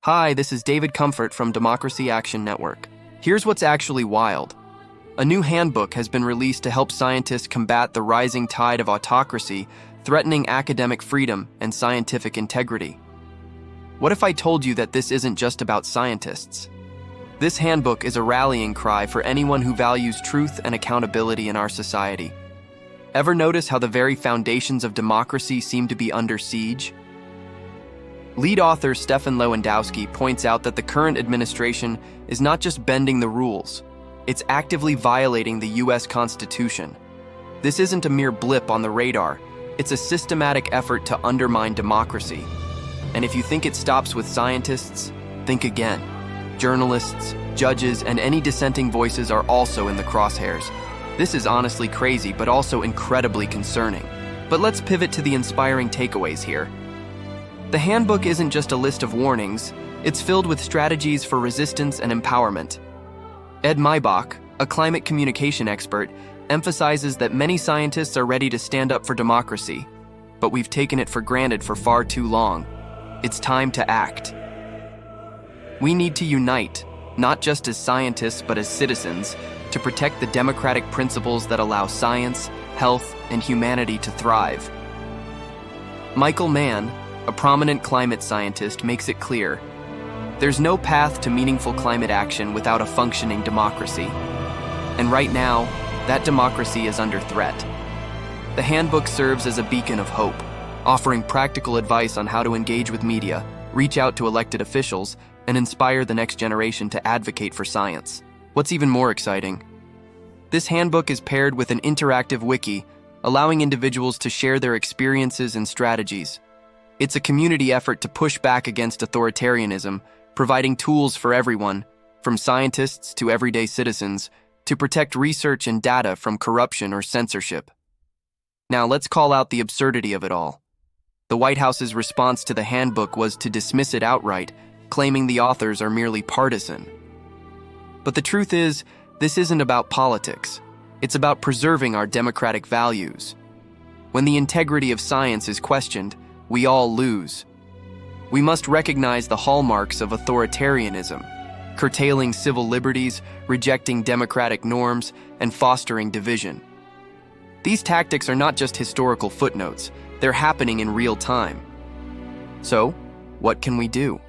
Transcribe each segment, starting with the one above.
Hi, this is David Comfort from Democracy Action Network. Here's what's actually wild. A new handbook has been released to help scientists combat the rising tide of autocracy, threatening academic freedom and scientific integrity. What if I told you that this isn't just about scientists? This handbook is a rallying cry for anyone who values truth and accountability in our society. Ever notice how the very foundations of democracy seem to be under siege? Lead author Stephan Lewandowsky points out that the current administration is not just bending the rules, it's actively violating the US Constitution. This isn't a mere blip on the radar, it's a systematic effort to undermine democracy. And if you think it stops with scientists, think again. Journalists, judges, and any dissenting voices are also in the crosshairs. This is honestly crazy, but also incredibly concerning. But let's pivot to the inspiring takeaways here. The handbook isn't just a list of warnings, it's filled with strategies for resistance and empowerment. Ed Maibach, a climate communication expert, emphasizes that many scientists are ready to stand up for democracy, but we've taken it for granted for far too long. It's time to act. We need to unite, not just as scientists but as citizens, to protect the democratic principles that allow science, health, and humanity to thrive. Michael Mann, a prominent climate scientist, makes it clear: there's no path to meaningful climate action without a functioning democracy. And right now, that democracy is under threat. The handbook serves as a beacon of hope, offering practical advice on how to engage with media, reach out to elected officials, and inspire the next generation to advocate for science. What's even more exciting? This handbook is paired with an interactive wiki, allowing individuals to share their experiences and strategies. It's a community effort to push back against authoritarianism, providing tools for everyone, from scientists to everyday citizens, to protect research and data from corruption or censorship. Now let's call out the absurdity of it all. The White House's response to the handbook was to dismiss it outright, claiming the authors are merely partisan. But the truth is, this isn't about politics. It's about preserving our democratic values. When the integrity of science is questioned, we all lose. We must recognize the hallmarks of authoritarianism, curtailing civil liberties, rejecting democratic norms, and fostering division. These tactics are not just historical footnotes, they're happening in real time. So, what can we do?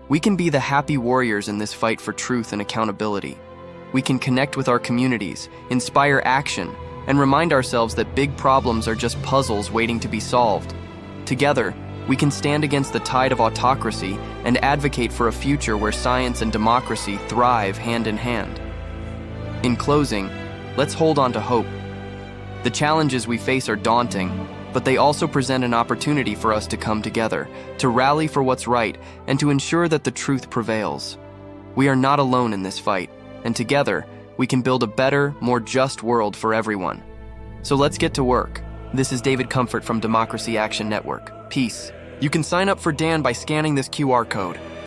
We can be the happy warriors in this fight for truth and accountability. We can connect with our communities, inspire action, and remind ourselves that big problems are just puzzles waiting to be solved. Together, we can stand against the tide of autocracy and advocate for a future where science and democracy thrive hand in hand. In closing, let's hold on to hope. The challenges we face are daunting, but they also present an opportunity for us to come together, to rally for what's right, and to ensure that the truth prevails. We are not alone in this fight, and together, we can build a better, more just world for everyone. So let's get to work. This is David Comfort from Democracy Action Network. Peace. You can sign up for Dan by scanning this QR code.